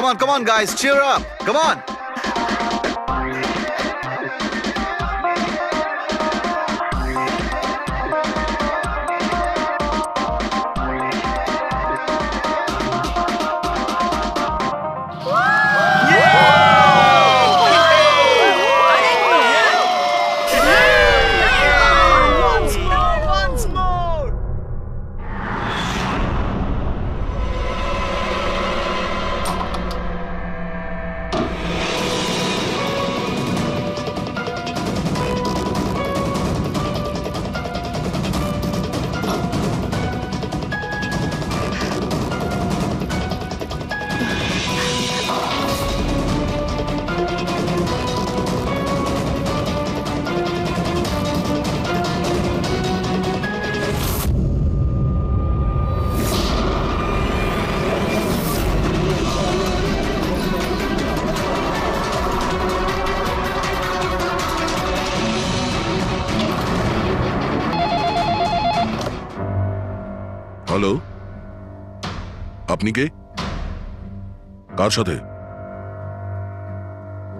come on, guys, cheer up. Come on. Once more. Hello, আপনি কে? কার সাথে?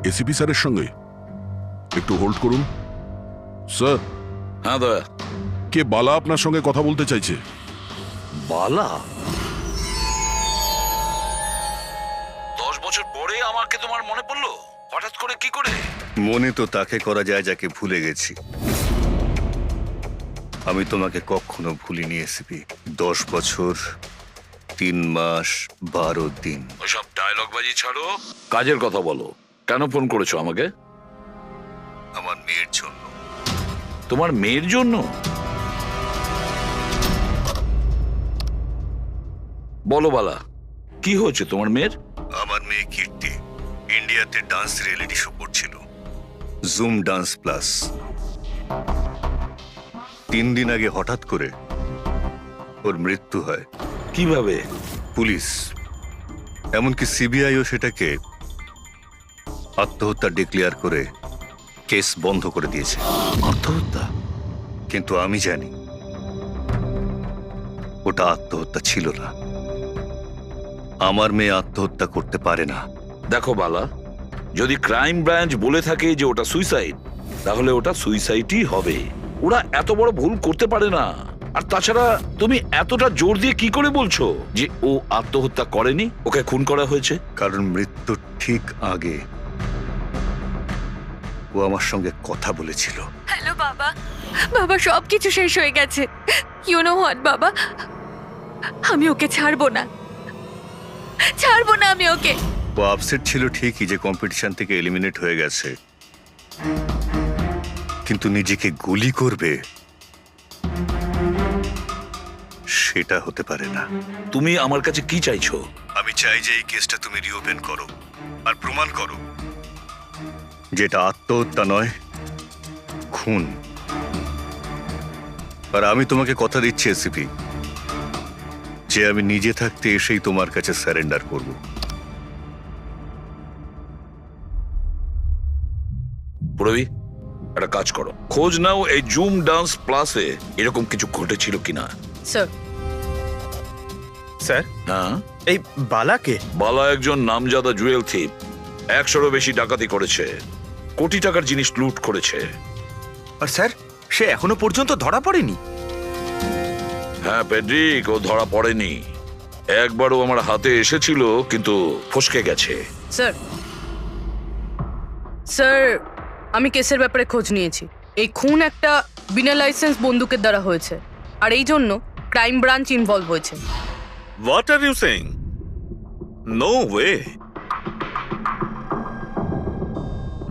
ACP স্যারের সঙ্গে? একটু হোল্ড করুন। স্যার। হ্যাঁ দয়া। কে বালা আপনার সঙ্গে কথা বলতে চাইছে? বালা? 10 বছর পরে আমাকে তোমার মনে পড়লো হঠাৎ করে? কি করে? মনে তো তাকে করা যায় যাকে ভুলে গেছি। আমি তোমাকে কখনো ভুলিনি এসিপি। 10 বছর 3 মাস 12 দিন। ওইসব ডায়লগ বাজি ছাড়ো, কাজের কথা বলো। কেন ফোন করেছো আমাকে? আমার মেয়ের জন্য। তোমার মেয়ের জন্য? বলো বালা, কি হয়েছে তোমার মেয়ের? আমার মেয়ে কীর্তি ইন্ডিয়াতে ডান্স রিয়েলিটি শো করছিল, জুম ডান্স প্লাস। 3 দিন আগে হঠাৎ করে ওর মৃত্যু হয়। কিভাবে? পুলিশ, এমনকি সিবিআইও সেটাকে আত্মহত্যা ডিক্লেয়ার করে কেস বন্ধ করে দিয়েছে। আত্মহত্যা? কিন্তু আমি জানি ওটা আত্মহত্যা ছিল না। আমার মেয়ে আত্মহত্যা করতে পারে না। দেখো বালা, যদি ক্রাইম ব্রাঞ্চ বলে থাকে যে ওটা সুইসাইড, তাহলে ওটা সুইসাইডই হবে। ওরা এত বড় ভুল করতে পারে না। আর তাছাড়া তুমি এতটা জোর দিয়ে কি করে বলছো যে ও আত্মহত্যা করেনি, ওকে খুন করা হয়েছে? কারণ মৃত্যুর ঠিক আগে ও আমার সঙ্গে কথা বলেছিল। হ্যালো বাবা, বাবা সবকিছু শেষ হয়ে গেছে। ইউ নো হোয়াট বাবা, আমি ওকে ছাড়বো না, ছাড়বো না আমি ওকে। ও আপসেট ছিল ঠিকই যে কম্পিটিশন থেকে এলিমিনেট হয়ে গেছে, কিন্তু নিজেকে গুলি করবে সেটা হতে পারে না। তুমি আমার কাছে কি চাইছো? আমি চাই যে এই কেসটা তুমি রিওপেন করো আর প্রমাণ করো যেটা আত্মহত্যা নয়, খুন। আর আমি তোমাকে কথা দিচ্ছি এসিপি, যে আমি নিজে থাকতে এসেই তোমার কাছে সারেন্ডার করব। পুরবি, একটা কাজ করো, খোঁজ নাও এই জুম ডান্স প্লাসে এরকম কিছু ঘটেছিল কিনা। স্যার। স্যার, হ্যাঁ, এই বালাকে? বালা একজন নামজাদা জুয়েল থিপ। 100-এরও বেশি ডাকাতি করেছে, কোটি টাকার জিনিস লুট করেছে। আর স্যার, সে এখনো পর্যন্ত ধরা পড়েনি? হ্যাঁ পেড্রিক, ও ধরা পড়েনি। একবারও আমার হাতে এসেছিল, কিন্তু ফসকে গেছে। স্যার, স্যার, আমি কেসের ব্যাপারে খোঁজ নিয়েছি। এই খুন একটা বিনা লাইসেন্স বন্দুকের দ্বারা হয়েছে, আর এই জন্য ক্রাইম ব্রাঞ্চ ইনভলভ হয়েছে। What are you saying? No way.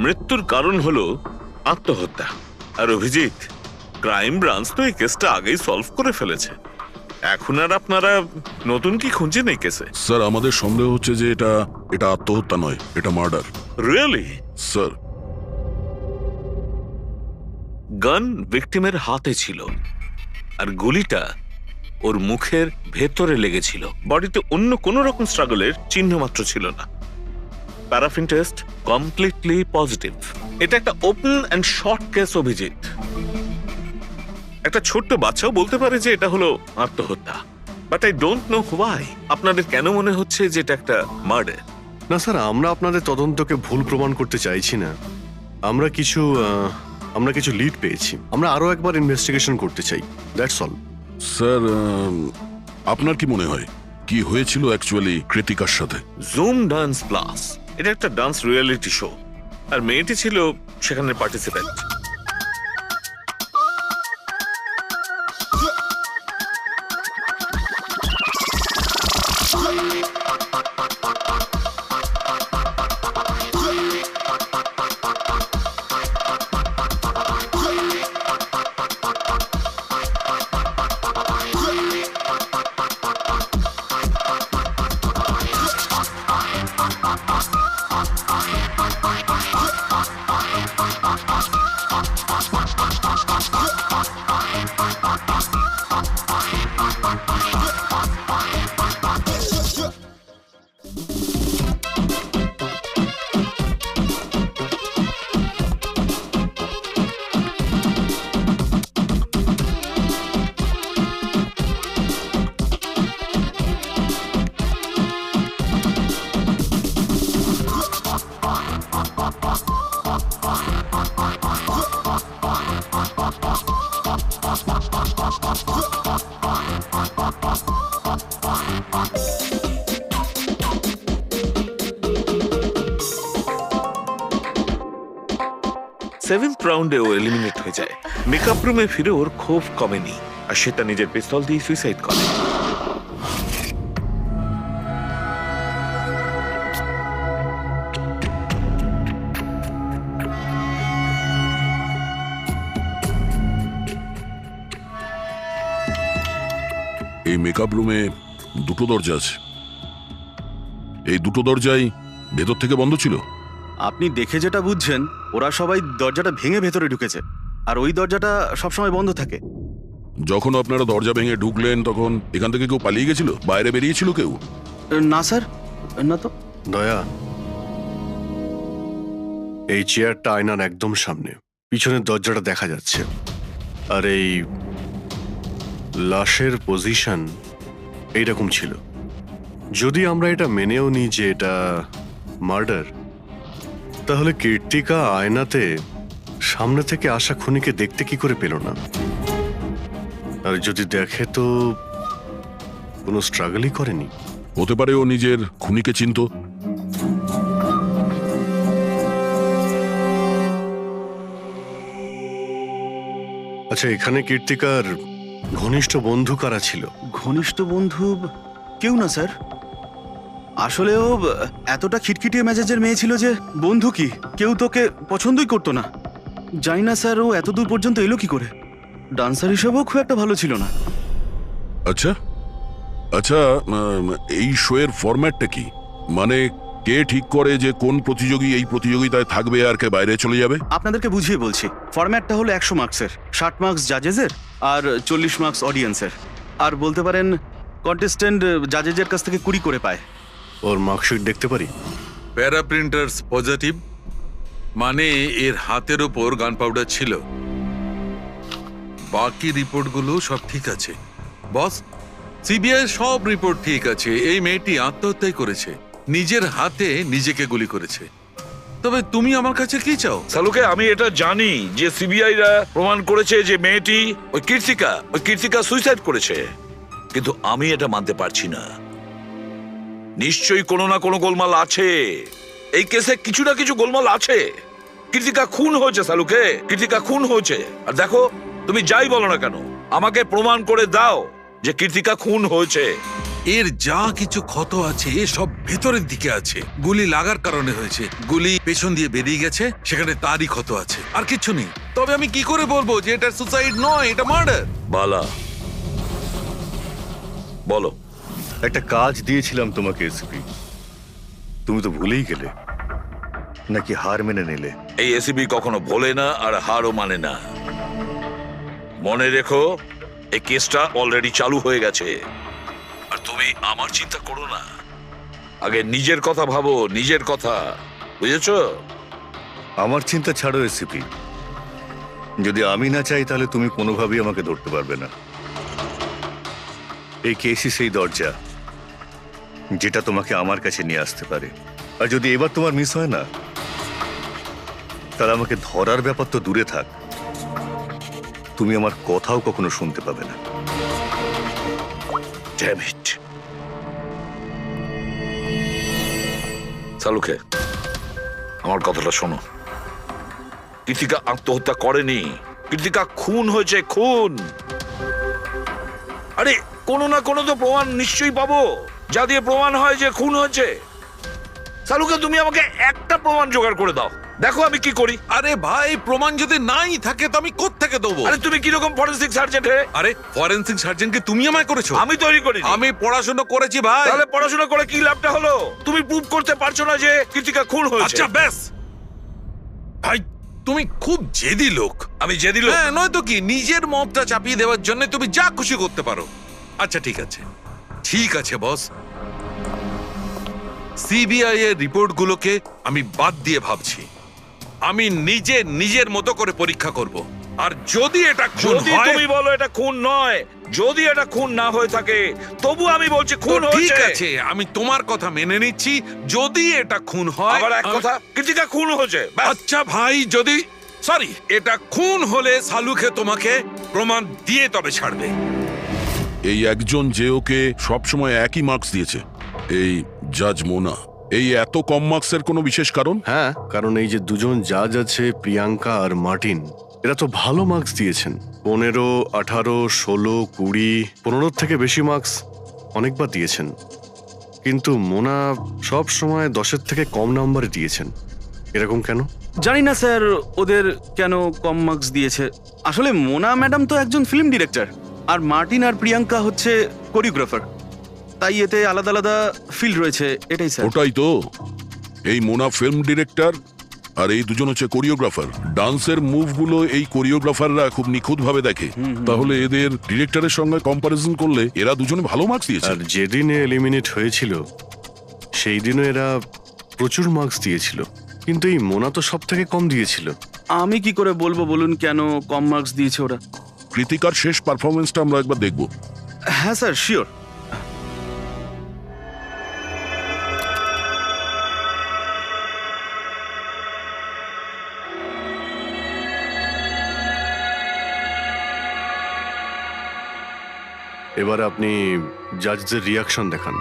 মৃত্যুর কারণ হলো আত্মহত্যা। আর অভিজিৎ, ক্রাইম ব্রাঞ্চ তো এই কেসটা আগেই সলভ করে ফেলেছে। এখন আর আপনারা নতুন কি খুঁজছেন এই কেসে? স্যার, আমাদের সন্দেহ হচ্ছে যে এটা আত্মহত্যা নয়, এটা মার্ডার। রিয়েলি? স্যার, গান ভিকটিমের হাতে ছিল, আর গুলিটা ওর মুখের ভেতরে লেগেছিল। বডিতে অন্য কোনো রকম স্ট্রাগলের চিহ্ন মাত্র ছিল না। Paraffin test completely positive. এটা একটা open and short case Abhijit. একটা ছোট্ট বাচ্চাও বলতে পারে যে এটা হলো আত্মহত্যা। But I don't know why আপনাদের কেন মনে হচ্ছে যে এটা একটা মার্ডার। না স্যার, আমরা আপনাদের তদন্তকে ভুল প্রমাণ করতে চাইছি না। আমরা কিছু লিড পেয়েছি, আমরা আরো একবার ইনভেস্টিগেশন করতে চাই, দ্যাটস অল। স্যার, আপনার কি মনে হয় কি হয়েছিল অ্যাকচুয়ালি কৃতিকার সাথে? জুম ডান্স প্লাস এটা একটা ডান্স রিয়েলিটি শো, আর মেয়েটি ছিল সেখানে পার্টিসিপেন্ট। সেভেন্থ রাউন্ডে ও এলিমিনেট হয়ে যায়। মেকআপ রুমে ফিরে ওর ক্ষোভ কমেনি, আর সে তার নিজের পিস্তল দিয়ে সুইসাইড করে। এই মেকআপ রুমে দুটো দরজা আছে, এই দুটো দরজাই ভেতর থেকে বন্ধ ছিল। আপনি দেখে যেটা বুঝছেন, ওরা সবাই দরজাটা ভেঙে ভেতরে ঢুকেছে, আর ওই দরজাটা সবসময় বন্ধ থাকে। যখন আপনারা দরজা ভেঙে ঢুকলেন তখন এখান থেকে কেউ পালিয়ে গেছিল, বাইরে বেরিয়েছিল কেউ? না স্যার, না তো। দয়া, এই চেয়ারটা আয়নার একদম সামনে, পিছনের দরজাটা দেখা যাচ্ছে, আর এই লাশের পজিশন এইরকম ছিল। যদি আমরা এটা মেনেও নিই যে এটা মার্ডার, তাহলে কীর্তিকা আয়নাতে সামনে থেকে আসা খুনিকে দেখতে কি করে পেল না? আর যদি দেখে তো কোনো স্ট্রাগলই করেনি। হতে পারে ও নিজের খুনিকে চিনত। আচ্ছা, এখানে কীর্তিকার ঘনিষ্ঠ বন্ধু কারা ছিল? ঘনিষ্ঠ বন্ধু কেউ না স্যার। আসলে ও এতটা খিটখিটিয়ে মেজাজের মেয়ে ছিল যে বন্ধু কি, কেউ তোকে পছন্দই করতো না। জানি না স্যার ও এত দূর পর্যন্ত এলো কি করে। ডান্সার হিসেবেও খুব একটা ভালো ছিল না। আচ্ছা আচ্ছা, এই শোয়ের ফরম্যাটটা কি? মানে কে ঠিক করে যে কোন প্রতিযোগী এই প্রতিযোগিতায় থাকবে আর কে বাইরে চলে যাবে? আপনাদেরকে বুঝিয়ে বলছি। ফরম্যাটটা হলো 100 মার্কসের, 60 মার্কস জাজেসের আর 40 মার্কস অডিয়েন্সের। আর বলতে পারেন কন্টেস্টেন্ট জাজেসের কাছ থেকে 20 করে পায়। ওর মার্কশিট দেখতে পারি? প্যারা প্রিন্টার্স পজিটিভ, মানে এর হাতের ওপর গান পাউডার ছিল। বাকি রিপোর্টগুলো সব ঠিক আছে বস। সিবিআই সব রিপোর্ট ঠিক আছে। এই মেয়েটি আত্মহত্যাই করেছে, নিজের হাতে নিজেকে গুলি করেছে। তবে তুমি আমার কাছে কি চাও? সালুকে, আমি এটা জানি যে সিবিআই রা প্রমাণ করেছে যে মেয়েটি ওই কীর্তিকা সুইসাইড করেছে, কিন্তু আমি এটা মানতে পারছি না। নিশ্চয়ই কোনো না কোনো গোলমাল আছে এই কেসে, কিছু না কিছু গোলমাল আছে। কীর্তিকা খুন হয়েছে সালুকে, কীর্তিকা খুন হয়েছে। আর দেখো, তুমি যাই বলো না কেন, আমাকে প্রমাণ করে দাও যে কীর্তিকা খুন হয়েছে। এর যা কিছু ক্ষত আছে সব ভেতরের দিকে আছে, গুলি লাগার কারণে হয়েছে। গুলি পেছন দিয়ে বেরিয়ে গেছে, সেখানে তারই ক্ষত আছে, আর কিছু নেই। তবে আমি কি করে বলবো যে এটা সুসাইড নয়, এটা মার্ডার? বালা, বলো। একটা কাজ দিয়েছিলাম তোমাকে এসপি, তুমি তো ভুলেই গেলে, নাকি হার মেনে নিলে? এই এসিবি কখনো ভোলে না আর হারও মানে না। মনে রেখো, এই কেসটা অলরেডি চালু হয়ে গেছে। আর তুমি আমার চিন্তা করো না, আগে নিজের কথা ভাবো, নিজের কথা, বুঝেছো? আমার চিন্তা ছাড়ো এসিপি, যদি আমি না চাই তাহলে তুমি কোনোভাবেই আমাকে ধরতে পারবে না। এই কেসই সেই দরজা যেটা তোমাকে আমার কাছে নিয়ে আসতে পারে। আর যদি এবার তোমার মিস হয় না, তাহলে আমাকে ধরার ব্যাপার তো দূরে থাক, তুমি আমার কথাও কখনো শুনতে পাবে না। Damn it. সালুকে, আমার কথাটা শোনো। কৃতিকা আত্মহত্যা করেনি, কৃতিকা খুন হয়েছে, খুন। আরে কোনো না কোনো তো প্রমাণ নিশ্চয়ই পাবো, যা দিয়ে প্রমাণ হয় যে খুন হয়েছে। সালুকে, তুমি আমাকে একটা প্রমাণ জোগাড় করে দাও, দেখো আমি কি করি। আরে ভাই, প্রমাণ যদি নাই থাকে তো আমি কোত্থেকে দেবো? আরে তুমি কিরকম ফরেন্সিক সার্জন হে? আরে ফরেনসিক সার্জনকে তুমি আমায় করেছো? আমি তৈরি করি। আমি পড়াশোনা করেছি ভাই। তাহলে পড়াশোনা করে কি লাভটা হলো? তুমি প্রুভ করতে পারছো না যে কৃতিকা খুন হয়েছে। আচ্ছা ব্যাস ভাই, তুমি খুব জেদি লোক। আমি জেদি লোক? হ্যাঁ, নয়তো কি, নিজের মতটা চাপিয়ে দেওয়ার জন্য তুমি যা খুশি করতে পারো। আচ্ছা ঠিক আছে, ঠিক আছে বস, সিবিআই এর রিপোর্টগুলোকে আমি বাদ দিয়ে ভাবছি। আমি নিজের মতো করে পরীক্ষা করব, আর যদি এটা খুন যদি হয়, তুমি বলো এটা খুন নয়, যদি এটা খুন না হয়ে থাকে, তবু আমি বলছি খুন তো ঠিক হয়েছে। আছে, আমি তোমার কথা মেনে নিচ্ছি। যদি এটা খুন হয়, আবার এক কথা, কৃতিকা খুন হয়েছে, ব্যাস। আচ্ছা ভাই, যদি সরি এটা খুন হলে সালুকে তোমাকে প্রমাণ দিয়ে তবে ছাড়বে। এই একজন যে ওকে সবসময় একই মার্কস দিয়েছে, এই জাজ মোনা, এই এত কম মার্কসের কোনো বিশেষ কারণ? হ্যাঁ, কারণ এই যে দুজন জাজ আছে, প্রিয়াঙ্কা আর মার্টিন, এরা তো ভালো মার্কস দিয়েছেন। 15, 18, 16, 20, 15 থেকে বেশি মার্কস অনেকবার দিয়েছেন, কিন্তু মোনা সব সময় 10-এর থেকে কম নাম্বারে দিয়েছেন। এরকম কেন? জানি না স্যার ওদের কেন কম মার্কস দিয়েছে। আসলে মোনা ম্যাডাম তো একজন ফিল্ম ডিরেক্টর, আর মার্টিন আর প্রিয়াঙ্কা হচ্ছে কোরিওগ্রাফার, তাই এতে আলাদা আলাদা ফিল্ড রয়েছে, এটাই স্যার। ওটাই তো, এই মোনা ফিল্ম ডিরেক্টর আর এই দুজন হচ্ছে কোরিওগ্রাফার। ডান্সের মুভগুলো এই কোরিওগ্রাফাররা খুব নিখুঁতভাবে দেখে, তাহলে এদের ডিরেক্টরের সঙ্গে কম্পারিজন করলে এরা দুজনে ভালো মার্কস দিয়েছে। আর যেদিন এলিমিনেট হয়েছিল সেই দিনও এরা প্রচুর মার্কস দিয়েছিল, কিন্তু এই মোনা তো সব থেকে কম দিয়েছিল। আমি কি করে বলবো বলুন কেন কম মার্কস দিয়েছে ওরা? কৃতিকার শেষ পারফরমেন্সটা আমরা একবার দেখব। হ্যাঁ স্যার, শিওর। এবার আপনি জাজদের রিয়াকশন দেখান।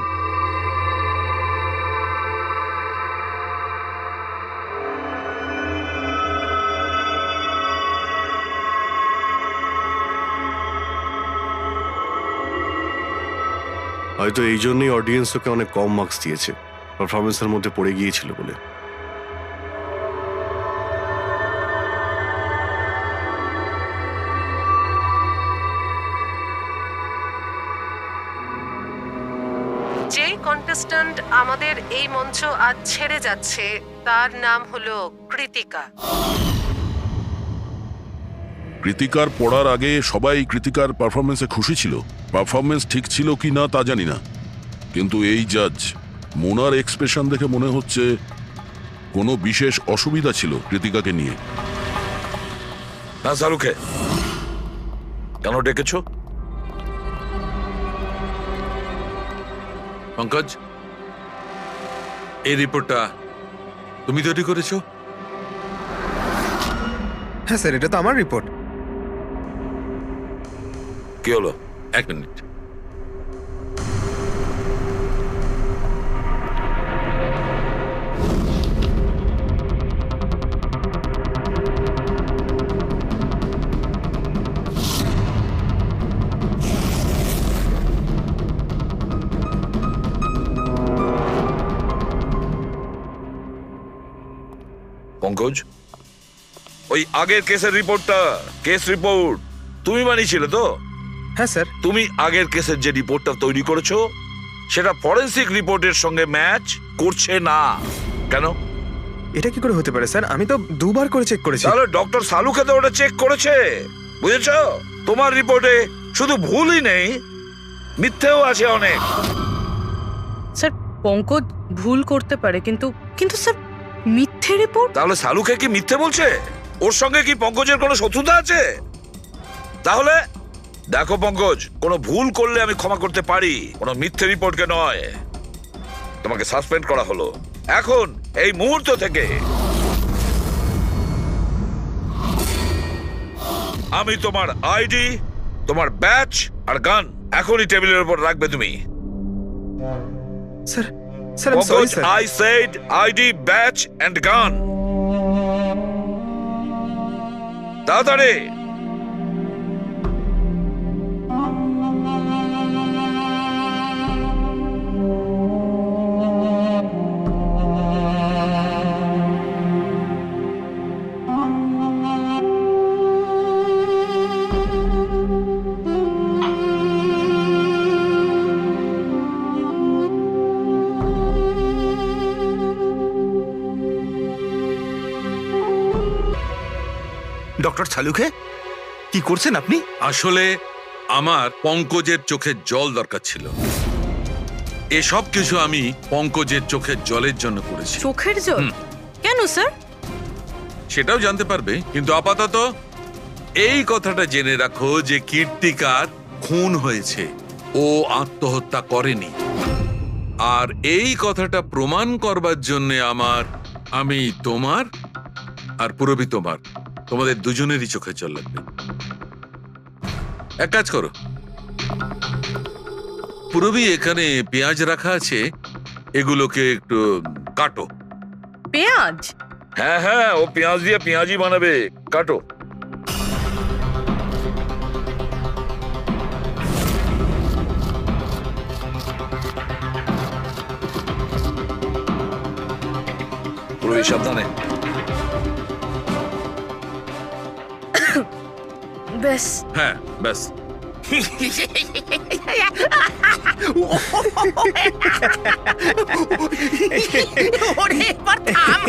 হয়তো এই জন্যই অডিয়েন্স ওকে অনেক কম মার্কস দিয়েছে, পারফরমেন্সের মধ্যে পড়ে গিয়েছিল বলে। যেই কন্টেস্ট্যান্ট আমাদের এই মঞ্চ আজ ছেড়ে যাচ্ছে তার নাম হলো কৃতিকা। কৃতিকার পড়ার আগে সবাই কৃতিকার পারফরমেন্সে খুশি ছিল। পারফরমেন্স ঠিক ছিল কি না তা জানি না, কিন্তু এই জাজ মোনার এক্সপ্রেশন দেখে মনে হচ্ছে কোনো বিশেষ অসুবিধা ছিল কৃতিকাকে নিয়ে। না সালুকে, কেন ডেকেছো? পঙ্কজ, এই রিপোর্টটা তুমি তৈরি করেছো? হ্যাঁ স্যার, এটা তো আমার রিপোর্ট। কি হলো? এক মিনিট। পঙ্কজ, ওই আগের কেসের রিপোর্টটা, কেস রিপোর্ট তুমি বানিয়েছিলে তো? হ্যাঁ স্যার। তুমি আগের কেসের যে রিপোর্টটা তৈরি করেছো সেটা ফরেনসিক রিপোর্টের সঙ্গে ম্যাচ করছে না কেন? এটা কি করে হতে পারে স্যার? আমি তো 2 বার করে চেক করেছি। তাহলে ডক্টর সালুকে তো ওটা চেক করেছে, বুঝেছো? তোমার রিপোর্টে শুধু ভুলই নেই, মিথ্যেও আছে অনেক। স্যার, পঙ্কজ ভুল করতে পারে, কিন্তু কিন্তু স্যার মিথ্যে রিপোর্ট? তাহলে সালুকে কি মিথ্যে বলছে? ওর সঙ্গে কি পঙ্কজের কোনো শত্রুতা আছে? তাহলে দেখো পঙ্কজ, কোনো ভুল করলে আমি ক্ষমা করতে পারি, কোনো মিথ্যে রিপোর্টকে নয়। তোমাকে সাসপেন্ড করা হলো, এখন এই মুহূর্ত থেকে আমি তোমার আইডি, তোমার ব্যাচ আর গান এখনই টেবিলের উপর রাখবে তুমি। স্যার স্যার আমি sorry sir. I said ID, badge and gun. তাড়াতাড়ি। ডক্টর সালুকে কি করছেন আপনি? আসলে আমার পঙ্কজের চোখের জল দরকার ছিল। এসব কিছু আমি পঙ্কজের চোখের জলের জন্য করেছি। চোখের জল? কেন স্যার? সেটাও জানতে পারবে, কিন্তু আপাতত এই কথাটা জেনে রাখো যে কীর্তিকার খুন হয়েছে, ও আত্মহত্যা করেনি। আর এই কথাটা প্রমাণ করবার জন্য আমি তোমার আর পুরবি তোমাদের দুজনেরই চোখে জল লাগবে। এক কাজ করো, পুরবি এখানে পেঁয়াজ রাখা আছে, এগুলোকে একটু কাটো। পেঁয়াজ? হ্যাঁ হ্যাঁ, ও পেঁয়াজ দিয়ে পেঁয়াজি বানাবে, কাটো। পুরবি সাবধানে। ব্যাস। হ্যাঁ ব্যাস। ওরে এবার থাম।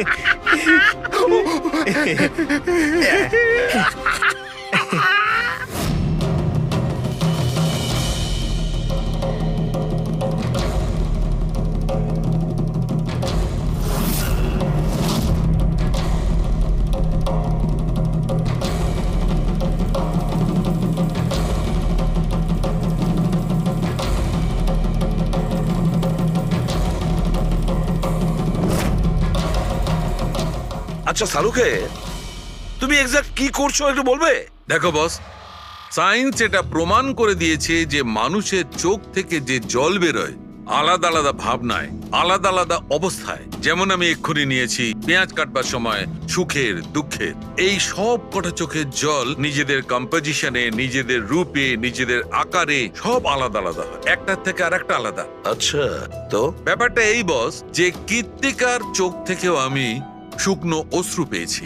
আচ্ছা সালুকে, তুমি এক্সাক্ট কি করছো একটু বলবে? দেখো বস, সায়েন্স এটা প্রমাণ করে দিয়েছে যে মানুষের চোখ থেকে যে জল বেরোয় আলাদা আলাদা ভাবনায়, আলাদা আলাদা অবস্থায়। যেমন আমি এক্ষুনি নিয়েছি পেঁয়াজ কাটবার সময় সুখের, দুঃখের, এই সব কটা চোখের জল নিজেদের কম্পোজিশনে, নিজেদের রূপে, নিজেদের আকারে সব আলাদা আলাদা হয়, একটার থেকে আর একটা আলাদা। আচ্ছা, তো ব্যাপারটা এই বস যে কীর্তিকার চোখ থেকেও আমি শুকনো অশ্রু পেয়েছি।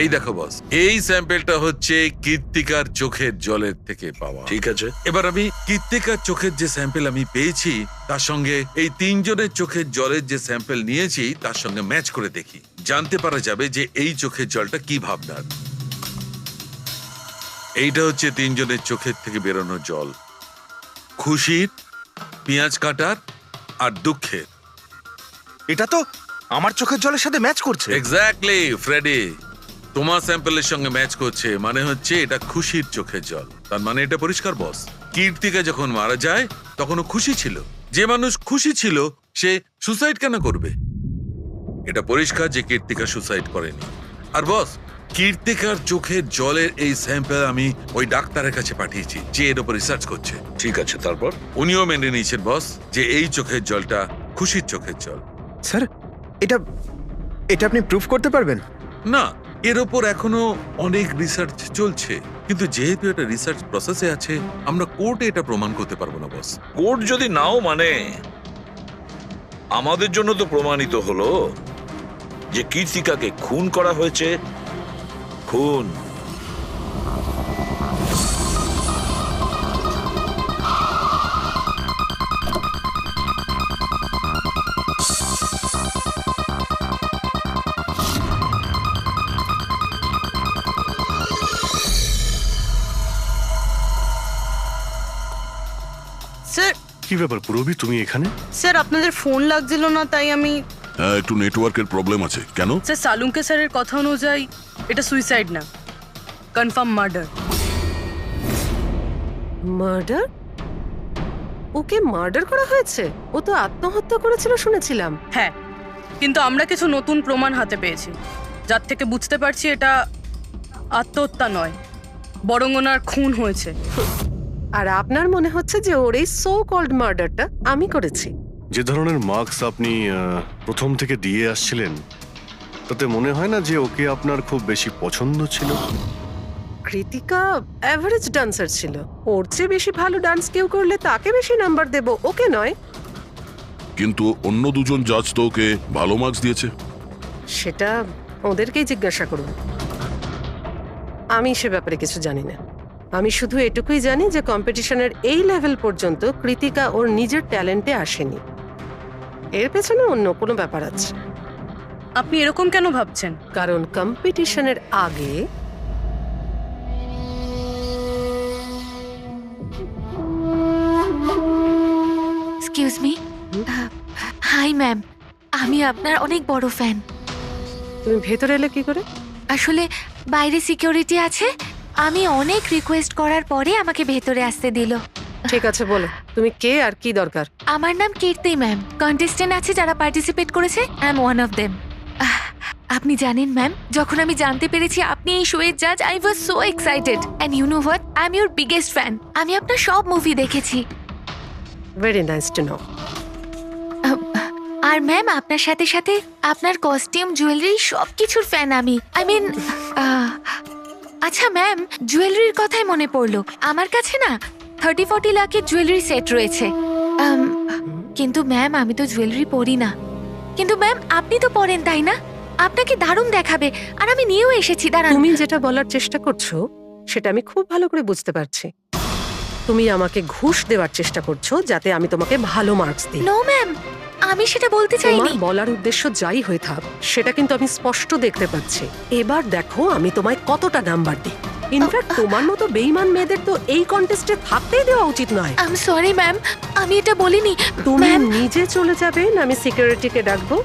এই দেখো বস, এই স্যাম্পেলটা হচ্ছে কীর্তিকার চোখের জলের থেকে পাওয়া। ঠিক আছে, এবার আমি কীর্তিকার চোখের যে স্যাম্পেল আমি পেয়েছি তার সঙ্গে এই তিনজনের চোখের জলের যে স্যাম্পেল নিয়েছি তার সঙ্গে ম্যাচ করে দেখি, জানতে পারা যাবে যে এই চোখের জলটা কি ভাবনার। এইটা হচ্ছে তিনজনের চোখের থেকে বেরোনো জল, খুশির, পেঁয়াজ কাটার আর দুঃখের। এটা তো আমার চোখের জলের সাথে ম্যাচ করছে। এক্স্যাক্টলি ফ্রেডি, তোমার স্যাম্পলের সঙ্গে ম্যাচ করছে, মানে হচ্ছে এটা খুশির চোখের জল। তার মানে এটা পরিষ্কার বস, কীর্তিকা যখন মারা যায় তখন ও খুশি ছিল। যে মানুষ খুশি ছিল সে সুসাইড কেন করবে? এটা পরিষ্কার যে কীর্তিকা সুসাইড করেনি। আর বস, কীর্তিকার চোখের জলের এই স্যাম্পল আমি ওই ডাক্তারের কাছে পাঠিয়েছি যে এর উপর রিসার্চ করছে। ঠিক আছে, তারপর? উনিও মেনে নিয়েছেন বস যে এই চোখের জলটা খুশির চোখের জল। স্যার এটা আপনি প্রুফ করতে পারবেন? না, এর ওপর এখনো অনেক রিসার্চ চলছে, কিন্তু যেহেতু এটা রিসার্চ প্রসেসে আছে আমরা কোর্টে এটা প্রমাণ করতে পারবো না বস। কোর্ট যদি নাও মানে, আমাদের জন্য তো প্রমাণিত হলো যে কীর্তিকাকে খুন করা হয়েছে। খুন। স্যার, কি ব্যাপার পুরবি, তুমি এখানে? স্যার আপনাদের ফোন লাগছিল না তাই আমি। হ্যাঁ, একটু নেটওয়ার্কের প্রবলেম আছে। কেন? স্যার সালুঙ্কে স্যারের কথা অনুযায়ী এটা সুইসাইড না, কনফার্ম মার্ডার। মার্ডার? ওকে মার্ডার করা হয়েছে? ও তো আত্মহত্যা করেছিল শুনেছিলাম। হ্যাঁ, কিন্তু আমরা কিছু নতুন প্রমাণ হাতে পেয়েছি, যার থেকে বুঝতে পারছি এটা আত্মহত্যা নয়, বরং ওনার খুন হয়েছে। আর আপনার মনে হচ্ছে যে ওর এই সো কল্ড মার্ডারটা আমি করেছি? যে ধরনের মার্কস আপনি প্রথম থেকে দিয়ে আসছিলেন, তাতে মনে হয় না যে ওকে আপনার খুব বেশি পছন্দ ছিল? কৃতিকা অ্যাভারেজ ডান্সার ছিল, ওর চেয়ে বেশি ভালো ডান্স কেউ করলে তাকে বেশি নাম্বার দেব, ওকে নয়। কিন্তু অন্য দুজন জাজ তো ওকে ভালো মার্কস দিয়েছে। সেটা ওদেরকেই জিজ্ঞাসা করুন, আমি সে ব্যাপারে কিছু জানি না। আমি শুধু এটুকুই জানি যে কম্পিটিশনের এই লেভেল পর্যন্ত কৃতিকা ওর নিজের ট্যালেন্টে আসেনি, এর পেছনে অন্য কোনো ব্যাপার আছে। আপনি এরকম কেন ভাবছেন? কারণ কম্পিটিশনের আগে এক্সকিউজ মি। হাই ম্যাম, আমি আপনার অনেক বড় ফ্যান। তুমি ভেতরে এলে কি করে? আসলে বাইরে সিকিউরিটি আছে, আমি অনেক রিকোয়েস্ট করার পরে আমাকে ভেতরে আসতে দিল। ঠিক আছে, বলো তুমি কে আর কি দরকার? আমার নাম কীর্তি ম্যাম। কন্টেস্টেন্ট আছে যারা পার্টিসিপেট করেছে, I am one of them. আপনি জানেন ম্যাম, যখন আমি জানতে পেরেছি আপনি এই শোয়ের জাজ, I was so excited. And you know what, I am your biggest fan. আমি আপনার সব মুভি দেখেছি। Very nice to know. আর ম্যাম, আপনার সাথে সাথে আপনার কস্টিউম, জুয়েলারি সব কিছুর ফ্যান আমি। আই মিন, আচ্ছা ম্যাম, জুয়েলারির কথাই মনে পড়লো, আমার কাছে না 30-40 লাখের জুয়েলারি সেট রয়েছে। কিন্তু ম্যাম, আমি তো জুয়েলারি পরি না। কিন্তু ম্যাম, আপনি তো পরেন, তাই না? আপনাকে দারুণ দেখাবে, আর আমি নিয়েও এসেছি। দাঁড়ান। তুমি যেটা বলার চেষ্টা করছো সেটা আমি খুব ভালো করে বুঝতে পারছি। তুমি আমাকে ঘুষ দেওয়ার চেষ্টা করছো যাতে আমি তোমাকে ভালো মার্কস দিই। নো ম্যাম, আমি সেটা বলতে চাইনি। তোমার বলার উদ্দেশ্য যাই হয়ে থাক, সেটা কিন্তু আমি স্পষ্ট দেখতে পাচ্ছি। এবার দেখো আমি তোমায় কতটা নাম্বার দিই। ইনফ্যাক্ট তোমার মতো বেঈমান মেয়েদের তো এই কন্টেস্টে থাকতেই দেওয়া উচিত নয়। আই এম সরি ম্যাম, আমি এটা বলিনি। তুমি ম্যাম, নিজে চলে যাবে না আমি সিকিউরিটিকে ডাকবো?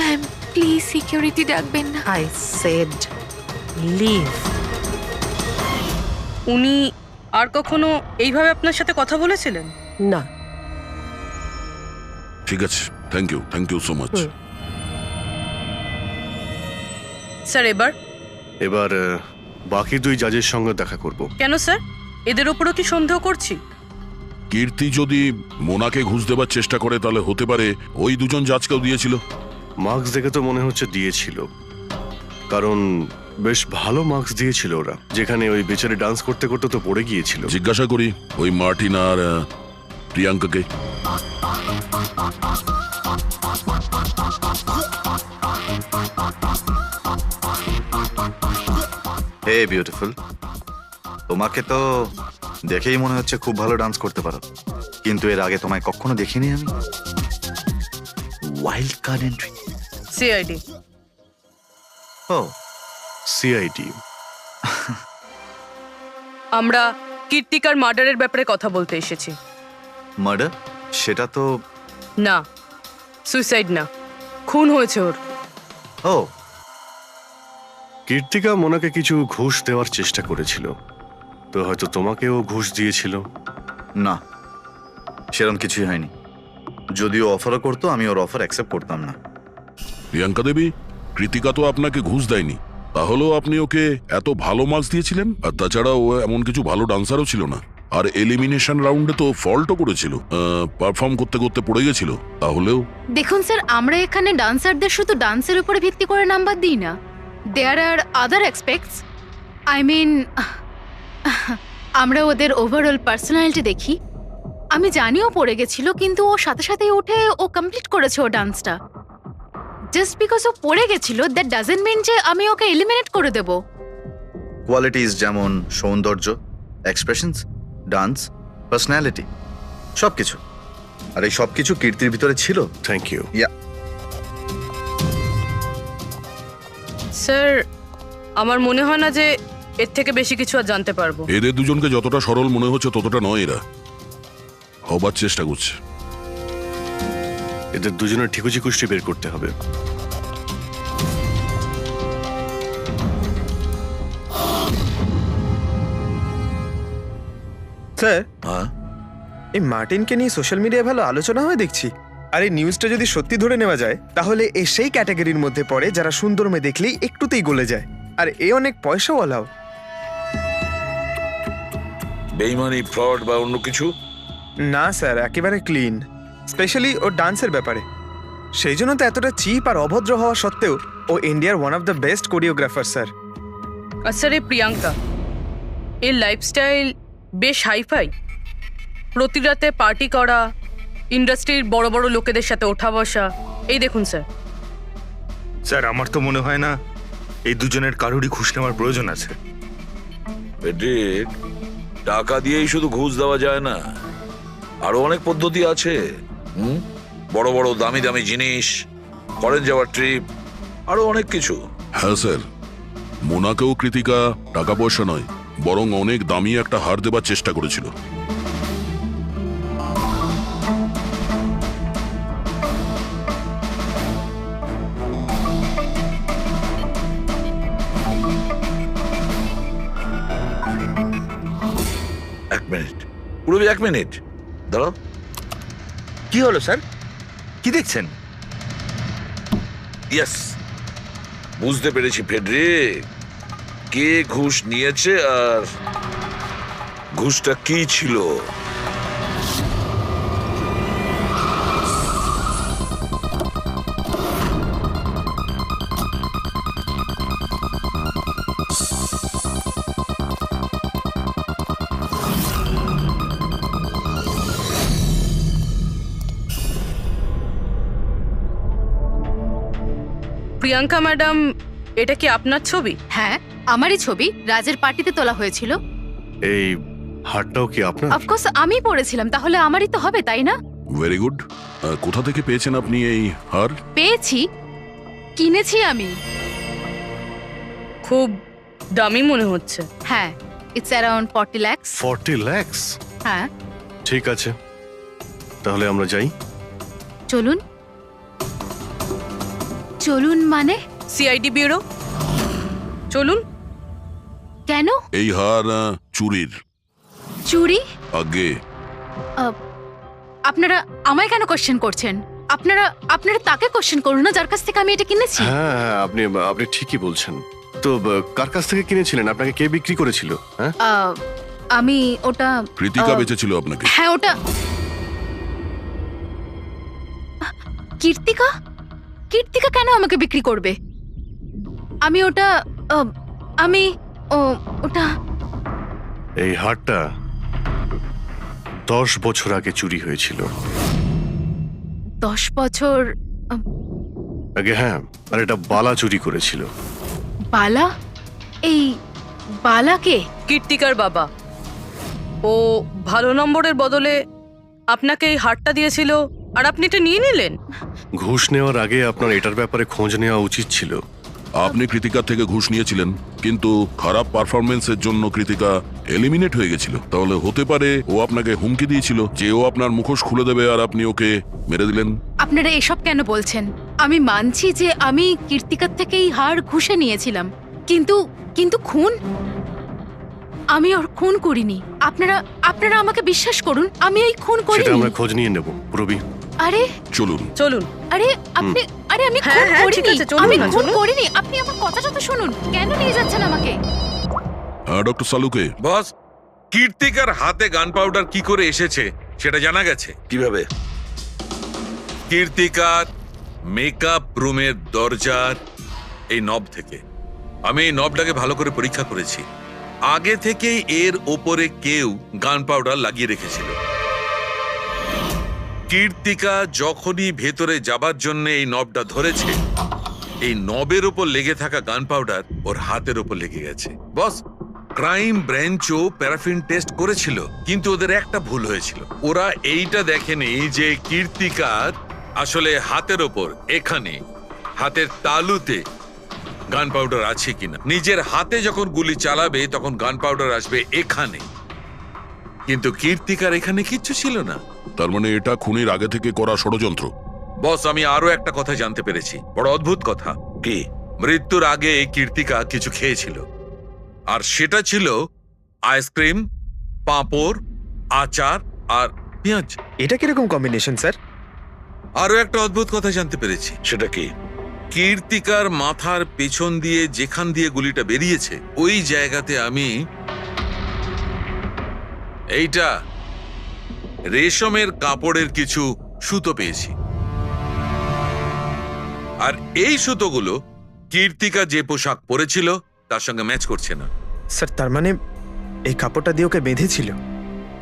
ম্যাম প্লিজ সিকিউরিটি ডাকবেন না। I said leave. উনি আর কখনো এইভাবে আপনার সাথে কথা বলেছিলেন? না। ঠিক আছে, thank you so much. Sir, এবার বাকি দুই জাজের সঙ্গে দেখা করব। কেন স্যার, এদের ওপরও কি সন্দেহ করছি? কীর্তি যদি মোনাকে ঘুষ দেবার চেষ্টা করে, তাহলে হতে পারে ওই দুজন জাজকেও দিয়েছিল। মার্কস দেখে তো মনে হচ্ছে দিয়েছিল, কারণ বেশ ভালো মার্কস দিয়েছিল ওরা। যেখানে ওই বেচারে ডান্স করতে করতে তো পড়ে গিয়েছিল। জিজ্ঞাসা করি ওই মার্টিন আর প্রিয়াঙ্কাকে। হে বিউটিফুল, তোমাকে তো দেখেই মনে হচ্ছে খুব ভালো ডান্স করতে পারো, কিন্তু এর আগে তোমায় কখনো দেখিনি আমি। Wild card entry. সিআইডি। ও, সিআইডি। আমরা কীর্তিকার মার্ডারের ব্যাপারে কথা বলতে এসেছি। মার্ডার? সেটা তো না, সুইসাইড না, খুন হয়েছে ওর। ও, কীর্তিকা মোনাকে কিছু ঘুষ দেওয়ার চেষ্টা করেছিল, তো হয়তো তোমাকেও ঘুষ দিয়েছিল। না, সেরকম কিছুই হয়নি। যদিও অফারও করতো, আমি ওর অফার অ্যাকসেপ্ট করতাম না। প্রিয়াঙ্কা দেবী, কৃতিকা তো আপনাকে ঘুষ দেয়নি, তাহলেও আপনি ওকে এত ভালো মার্কস দিয়েছিলেন। আর তাছাড়া ও এমন কিছু ভালো ডান্সারও ছিল না, আর এলিমিনেশন রাউন্ডে তো ফল্টও করেছিল, পারফর্ম করতে করতে পড়ে গেছিল। তাহলেও দেখুন স্যার, আমরা এখানে ডান্সারদের শুধু ডান্সের উপরে ভিত্তি করে নাম্বার দিই না। দেয়ার আর আদার এক্সপেক্টস, আই মিন আমরা ওদের ওভারঅল পার্সোনালিটি দেখি। আমি জানিও পড়ে গেছিল, কিন্তু ও সাথে সাথে উঠে ও কমপ্লিট করেছে ও ডান্সটা। জাস্ট বিকজ ও পড়ে গেছিল, দ্যাট ডাজন্ট মিন যে আমি ওকে এলিমিনেট করে দেব। কোয়ালিটিস যেমন সৌন্দর্য, এক্সপ্রেশনস, ডান্স, পার্সোনালিটি, সবকিছু। আর এই সবকিছু কীর্তির ভিতরে ছিল। Thank you. স্যার, আমার মনে হয় না যে এর থেকে বেশি কিছু আর জানতে পারবো। এদের দুজনকে যতটা সরল মনে হচ্ছে ততটা নয়, এরা হবার চেষ্টা করছে। এদের দুজনের ঠিকুজি কুষ্টি বের করতে হবে। স্যার, এই মার্টিনকে নিয়ে সোশ্যাল মিডিয়ায় ভালো আলোচনা হয় দেখছি। আর এই নিউজটা যদি সত্যি ধরে নেওয়া যায় তাহলে এ সেই ক্যাটাগরির মধ্যে পড়ে যারা সুন্দর মেয়ে দেখলেই একটুতেই গলে যায়। আর এ অনেক পয়সাওয়ালাও। বেইমানি, ফ্রড বা অন্য কিছু? না স্যার, একেবারে ক্লিন, স্পেশালি ওর ডান্সের ব্যাপারে। সেই জন্য তো এতটা চিপ আর অভদ্র হওয়া সত্ত্বেও ও ইন্ডিয়ার one of the best choreographer sir. আর স্যার এই প্রিয়াঙ্কা, এর লাইফস্টাইল বেশ হাইফাই। প্রতি রাতে পার্টি করা, ইন্ডাস্ট্রির বড় বড় লোকেদের সাথে ওঠা বসা। এই দেখুন স্যার। স্যার আমার তো মনে হয় না এই দুজনের কারোরই ঘুষ নেওয়ার প্রয়োজন আছে। পেটেক, টাকা দিয়েই শুধু ঘুষ দেওয়া যায় না, আরো অনেক পদ্ধতি আছে। বড় বড় দামি দামি জিনিস, ফরেন যাওয়ার ট্রিপ, আরো অনেক কিছু। হ্যাঁ স্যার, মোনাকেও কৃতিকা টাকা পয়সা নয় বরং অনেক দামি একটা হার দেবার চেষ্টা করেছিল। এক মিনিট, পুরবি, এক মিনিট দাঁড়াও। কি হলো স্যার, কি দেখছেন? ইয়েস, বুঝতে পেরেছি ফেডরিক, কে ঘুষ নিয়েছে আর ঘুষটা কি ছিল। প্রিয়াঙ্কা ম্যাডাম, এটা কি আপনার ছবি? হ্যাঁ, আমারই ছবি, রাজের পার্টিতে তোলা হয়েছিল। এই হারটাও কি আপনার? অফকোর্স আমি পড়েছিলাম, তাহলে আমারই তো হবে, তাই না? Very good. কোথা থেকে পেয়েছেন আপনি এই হার? পেয়েছি, কিনেছি আমি। খুব দামি মনে হচ্ছে। হ্যাঁ, ইটস অ্যারাউন্ড 40 lakhs। 40 lakhs? হ্যাঁ। ঠিক আছে, তাহলে আমরা যাই। চলুন। চলুন মানে? সিআইডি ব্যুরো চলুন। কেন? এই হার চুরির। চুরি? আগে আপনারা আমায় কেন কোশ্চেন করছেন? আপনারা আপনারা তাকে কোশ্চেন করুন না যার কাছ থেকে আমি এটা কিনেছি। হ্যাঁ হ্যাঁ, আপনি ঠিকই বলছেন। তো কার কাছ থেকে কিনেছিলেন? আপনাকে কে বিক্রি করেছিল? হ্যাঁ, আমি ওটা কৃতিকা বেচেছিল আপনাকে। হ্যাঁ, ওটা কীর্তিকা। কীর্তিকা কেন আমাকে বিক্রি করবে? আমি ওটা আমি ওটা এই হারটা 10 বছর আগে চুরি হয়েছিল। 10 বছর আগে? হ্যাঁ, আর এটা বালা চুরি করেছিল। বালা? এই বালাকে? কীর্তিকার বাবা। ও ভালো নম্বরের বদলে আপনাকে এই হারটা দিয়েছিল আর আপনি এটা নিয়ে নিলেন। ঘুষ নেওয়ার আগে আপনার এটার ব্যাপারে খোঁজ নেওয়া উচিত ছিল। আপনি কৃতিকার থেকে ঘুষ নিয়েছিলেন, কিন্তু খারাপ পারফরমেন্সের জন্য কৃতিকা এলিমিনেট হয়ে গেছিল। তাহলে হতে পারে ও আপনাকে হুমকি দিয়েছিল যে ও আপনার মুখোশ খুলে দেবে আর আপনি ওকে মেরে দিলেন। আপনারা এসব কেন বলছেন? আমি মানছি যে আমি কীর্তিকার থেকে এই হার ঘুষে নিয়েছিলাম, কিন্তু কিন্তু খুন? আমি ওর খুন করিনি। আপনারা আমাকে বিশ্বাস করুন, আমি এই খুন করিনি। সেটা আমরা খোঁজ নিয়ে নেব পুরবি। আরে চলুন চলুন। আরে আপনি আরে আমি খুন করিনি। আমি খুন করিনি। আপনি আমার কথাটা তো শুনুন। কেন নিয়ে যাচ্ছেন আমাকে? হ্যাঁ ডক্টর সালুকে। বস, কীর্তিকার হাতে গান পাউডার কি করে এসেছে সেটা জানা গেছে। কিভাবে? কীর্তিকার মেকআপ রুমের দরজার এই নব থেকে। আমি এই নবটাকে ভালো করে পরীক্ষা করেছি। আগে থেকেই এর ওপরে কেউ গান পাউডার লাগিয়ে রেখেছিল। কীর্তিকা যখনই ভেতরে যাবার জন্য এই নবটা ধরেছে, এই নবের ওপর লেগে থাকা গান পাউডার ওর হাতের ওপর লেগে গেছে। বস, ক্রাইম ব্রাঞ্চও প্যারাফিন টেস্ট করেছিল, কিন্তু ওদের একটা ভুল হয়েছিল। ওরা এইটা দেখেনি যে কীর্তিকার আসলে হাতের ওপর, এখানে হাতের তালুতে গান পাউডার আছে কিনা। নিজের হাতে যখন গুলি চালাবে তখন গান পাউডার আসবে এখানে, কিন্তু কীর্তিকার এখানে কিচ্ছু ছিল না। তার মানে এটা খুনের আগে থেকে করা ষড়যন্ত্র। বস, আমি আরো একটা কথা জানতে পেরেছি, বড় অদ্ভুত কথা। কি? মৃত্যুর আগে কীর্তিকা কিছু খেয়েছিল, আর সেটা ছিল আইসক্রিম, পাঁপড়, আচার আর পেঁয়াজ। এটা কিরকম কম্বিনেশন স্যার? আরো একটা অদ্ভুত কথা জানতে পেরেছি। সেটা কি? কীর্তিকার মাথার পেছন দিয়ে যেখান দিয়ে গুলিটা বেরিয়েছে ওই জায়গাতে আমি এইটা রেশমের কাপড়ের কিছু সুতো পেয়েছি। আর এই সুতোগুলো কীর্তিকা যে পোশাক পরেছিল তার সঙ্গে ম্যাচ করছে না। স্যার তার মানে এই কাপড়টা দিয়ে ওকে বেঁধেছিল?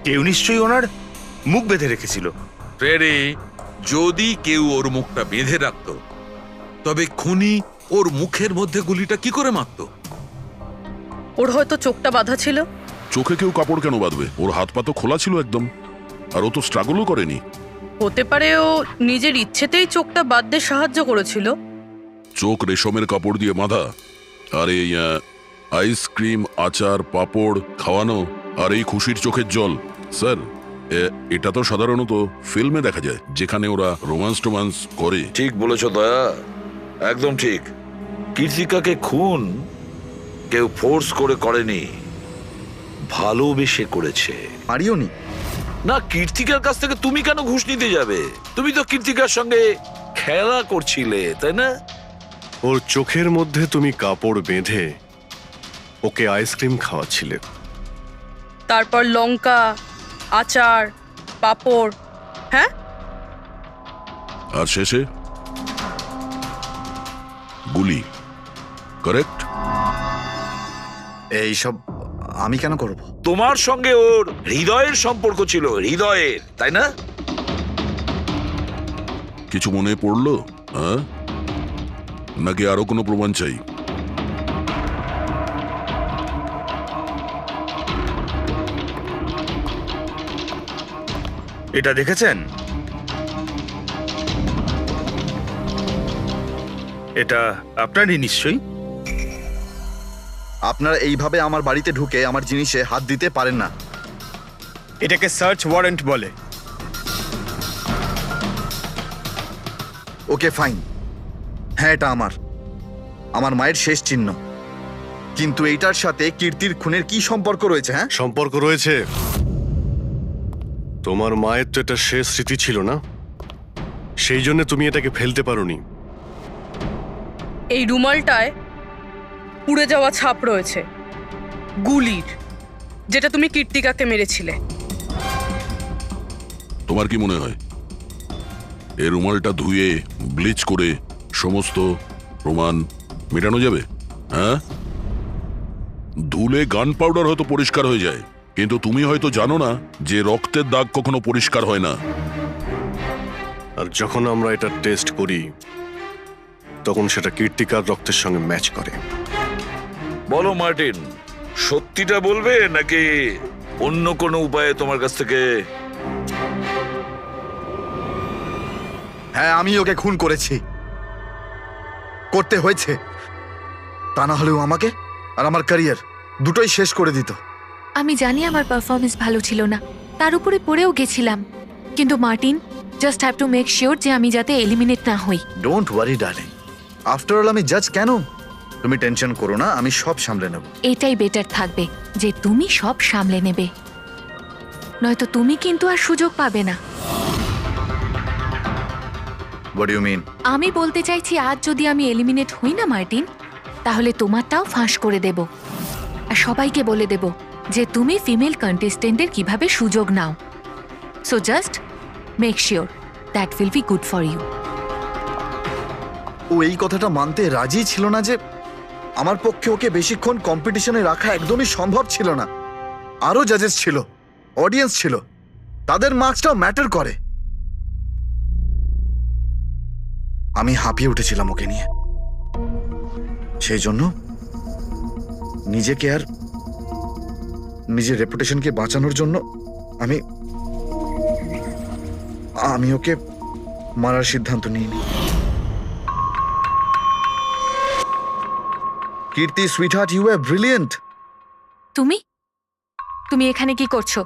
কেউ নিশ্চয়ই ওনার মুখ বেঁধে রেখেছিল। ফ্রেডি, যদি কেউ ওর মুখটা বেঁধে রাখতো তবে খুনি ওর মুখের মধ্যে গুলিটা কি করে মারতো? ওর হয়তো চোখটা বাঁধা ছিল। চোখে কেউ কাপড় কেন বাঁধবে? ওর হাত পা তো খোলা ছিল একদম, আর ও তো স্ট্রাগলও করেনি। হতে পারে ও নিজের ইচ্ছেতেই চোখটা বাঁধতে সাহায্য করেছিল। চোখ রেশমের কাপড় দিয়ে বাঁধা, আর এই আইসক্রিম, আচার, পাঁপড় খাওয়ানো, আর এই খুশির চোখের জল। স্যার, এটা তো সাধারণত ফিল্মে দেখা যায়, যেখানে ওরা রোমান্স করে। ঠিক বলেছ দয়া, একদম ঠিক। কীর্তিকাকে খুন কেউ ফোর্স করে করেনি, ভালোবেসে করেছে। মারিওনি? না, কীর্তিকার কাছ থেকে তুমি কেন ঘুষ নিতে যাবে? তুমি তো কীর্তিকার সঙ্গে খেলা করছিলে, তাই না? ওর চোখের মধ্যে তুমি কাপড় বেঁধে ওকে আইসক্রিম খাওয়াচ্ছিলে। তারপর লঙ্কা, আচার, পাঁপড়। হ্যাঁ, আর শেষে গুলি। কারেক্ট? এইসব আমি কেন করব? তোমার সঙ্গে ওর হৃদয়ের সম্পর্ক ছিল, হৃদয়ের, তাই না? কিছু মনে পড়লো? হ্যাঁ, নাকি আরো কোনো প্রমাণ চাই? এটা দেখেছেন? এটা আপনারই নিশ্চয়ই। আপনারা এইভাবে আমার বাড়িতে ঢুকে আমার জিনিসে হাত দিতে পারেন না। এটাকে সার্চ ওয়ারেন্ট বলে। ওকে ফাইন, হ্যাঁ এটা আমার মায়ের শেষ চিহ্ন। কিন্তু এইটার সাথে কীর্তির খুনের কি সম্পর্ক রয়েছে? হ্যাঁ, সম্পর্ক রয়েছে। তোমার মায়ের তো এটা শেষ স্মৃতি ছিল না, সেই জন্য তুমি এটাকে ফেলতে পারোনি। এই রুমালটায় পুড়ে যাওয়া ছাপ রয়েছে গুলির, যেটা তুমি কীর্তিকাকে মেরেছিলে। তোমার কি মনে হয় এই রুমালটা ধুয়ে ব্লিচ করে সমস্ত প্রমাণ মেটানো যাবে? হ্যাঁ, ধুলে গান পাউডার হয়তো পরিষ্কার হয়ে যায়, কিন্তু তুমি হয়তো জানো না যে রক্তের দাগ কখনো পরিষ্কার হয় না। আর যখন আমরা এটা টেস্ট করি তখন সেটা কীর্তিকার রক্তের সঙ্গে ম্যাচ করে। বলো মার্টিন, সত্যিটা বলবে নাকি অন্য কোনো উপায়ে তোমার কাছ থেকে? হ্যাঁ, আমি ওকে খুন করেছি, করতে হয়েছে। তা না হলেও আমাকে আর আমার ক্যারিয়ার দুটোই শেষ করে দিত। আমি জানি আমার পারফরমেন্স ভালো ছিল না, তার উপরে পড়েও গেছিলাম, কিন্তু Martin, just have to make sure যে আমি যাতে এলিমিনেট না হই। Don't worry darling, after all আমি জাজ কেন? তুমি টেনশন করো না, আমি সব সামলে নেব। এটাই বেটার থাকবে যে তুমি সব সামলে নেবে, নয়তো তুমি কিন্তু আর সুযোগ পাবে না। What do you mean? আমি বলতে চাইছি, আজ যদি আমি এলিমিনেট হই না মার্টিন, তাহলে তোমারটাও ফাঁস করে দেব, আর সবাইকে বলে দেব যে তুমি ফিমেল কন্টেস্টেন্টের কিভাবে সুযোগ নাও। So just make sure that will be good for you. ও এই কথাটা মানতে রাজি ছিল না যে আমার পক্ষে ওকে বেশিক্ষণ কম্পিটিশনে রাখা একদমই সম্ভব ছিল না। আরো জাজেস ছিল, অডিয়েন্স ছিল, তাদের মার্কসটাও ম্যাটার করে। আমি হাঁপিয়ে উঠেছিলাম ওকে নিয়ে, সেই জন্য নিজেকে আর নিজের রেপুটেশনকে বাঁচানোর জন্য আমি ওকে মারার সিদ্ধান্ত নিইনি। কীর্তি সুইটহার্ট, ইউ আর ব্রিলিয়েন্ট। তুমি এখানে কি করছো?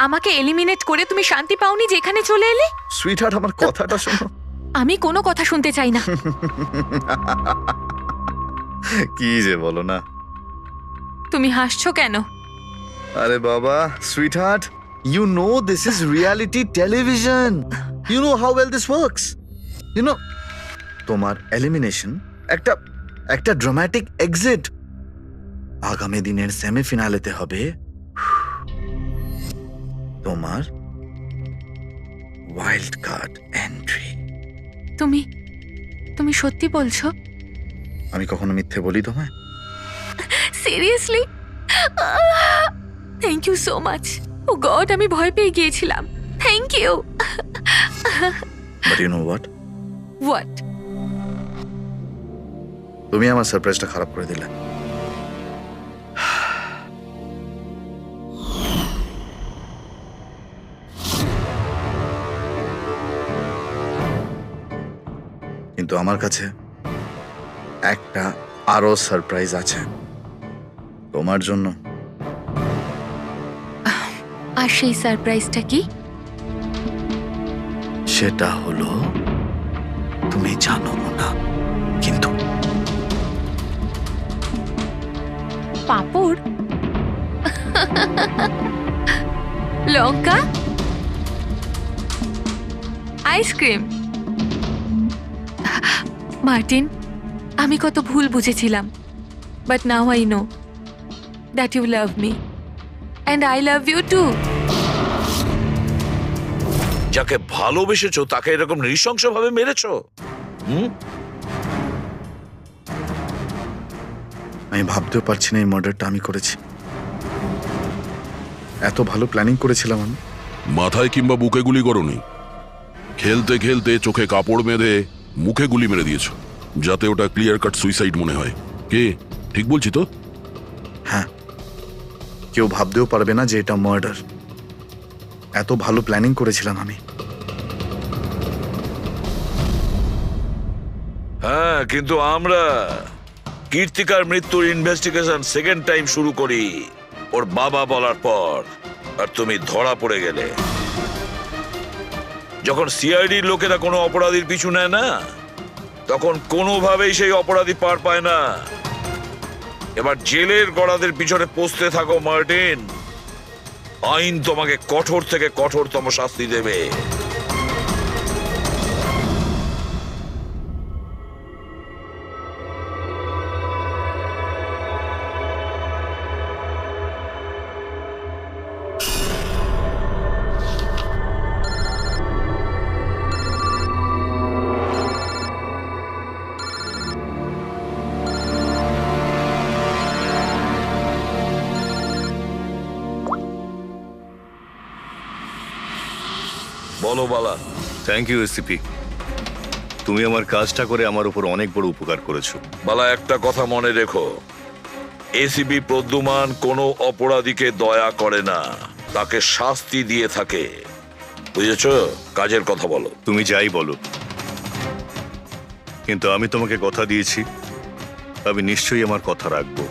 আমাকে এলিমিনেট করে তুমি শান্তি পাওনি যে এখানে চলে এলে? সুইটহার্ট, আমার কথাটা শোনো। আমি কোনো কথা শুনতে চাই না। কি যে বলো না। তুমি হাসছো কেন? আরে বাবা sweetheart, You know this is reality television. You know how well this works. You know, তোমার এলিমিনেশন একটা ড্রামাটিক এক্সিট আগামী দিনের সেমিফিনালেতে হবে তোমার ওয়াইল্ড কার্ড এন্ট্রি। তুমি সত্যি বলছো? আমি কখনো মিথ্যে বলি তোমায়? Seriously? Thank you so much. Oh God, আমি ভয় পেয়ে গিয়েছিলাম। Thank you. But you know what? What? তুমি আমার সারপ্রাইজটা খারাপ করে দিলে। কিন্তু আমার কাছে একটা আরো সারপ্রাইজ আছে তোমার জন্য। আর সেই সারপ্রাইজটা কি? সেটা হলো তুমি জানো না, কিন্তু পাঁপড়, লঙ্কা, আইসক্রিম। মার্টিন, আমি কত ভুল বুঝেছিলাম, but now I know that you love me and I love you too. যাকে ভালোবেসেছো তাকে এরকম নৃশংসভাবে মেরেছো? আমি ভাবতেও পারছি না এই মার্ডারটা আমি করেছি। এত ভালো প্ল্যানিং করেছিলাম আমি। মাথায় কিংবা বুকে গুলি করনি, খেলতে খেলতে চোখে কাপড় বেঁধে মুখে গুলি মেরে দিয়েছো, যাতে ওটা ক্লিয়ার কাট সুইসাইড মনে হয়। কে ঠিক বলছি তো? হ্যাঁ, কেউ ভাবতেও পারবে না যে এটা মার্ডার। এত ভালো প্ল্যানিং করেছিলাম আমি। হ্যাঁ, কিন্তু আমরা কীর্তিকার মৃত্যুর ইনভেস্টিগেশন সেকেন্ড টাইম শুরু করি ওর বাবা বলার পর, আর তুমি ধরা পড়ে গেলে। যখন সিআইডির লোকেরা কোনো অপরাধীর পিছু নেয় না, তখন কোনোভাবেই সেই অপরাধী পার পায় না। এবার জেলের গড়াদের পিছনে পৌঁছতে থাকো মার্টিন। আইন তোমাকে কঠোর থেকে কঠোরতম শাস্তি দেবে। বলো বালা। থ্যাংক ইউ এসিপি, তুমি আমার কাজটা করে আমার উপর অনেক বড় উপকার করেছো। বালা, একটা কথা মনে রেখো, এসিপি প্রদ্যুমান কোনো অপরাধীকে দয়া করে না, তাকে শাস্তি দিয়ে থাকে। বুঝেছো? কাজের কথা বলো। তুমি যাই বলো, কিন্তু আমি তোমাকে কথা দিয়েছি, আমি নিশ্চয়ই আমার কথা রাখবো।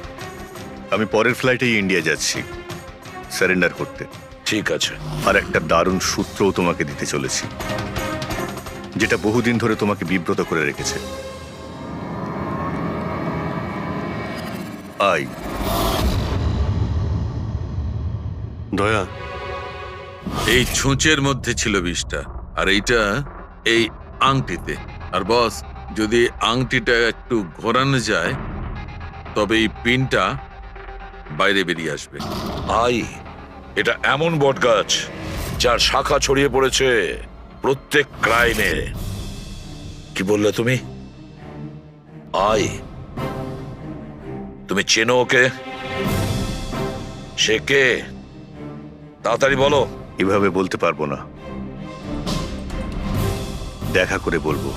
আমি পরের ফ্লাইটেই ইন্ডিয়া যাচ্ছি সারেন্ডার করতে। ঠিক আছে। আর একটা দারুণ সূত্রও তোমাকে দিতে চলেছি, যেটা বহুদিন ধরে তোমাকে বিব্রত করে রেখেছে। আই দয়া, এই ছুঁচের মধ্যে ছিল বিষটা, আর এইটা এই আংটিতে। আর বস, যদি আংটিটা একটু ঘোরানো যায়, তবে এই পিনটা বাইরে বেরিয়ে আসবে। আই, এটা এমন বটগাছ যার শাখা ছড়িয়ে পড়েছে প্রত্যেক ক্রাইমে। কি বললে তুমি? আই, তুমি চেনো ওকে? সে কে? তাড়াতাড়ি বলো। এভাবে বলতে পারবো না, দেখা করে বলবো।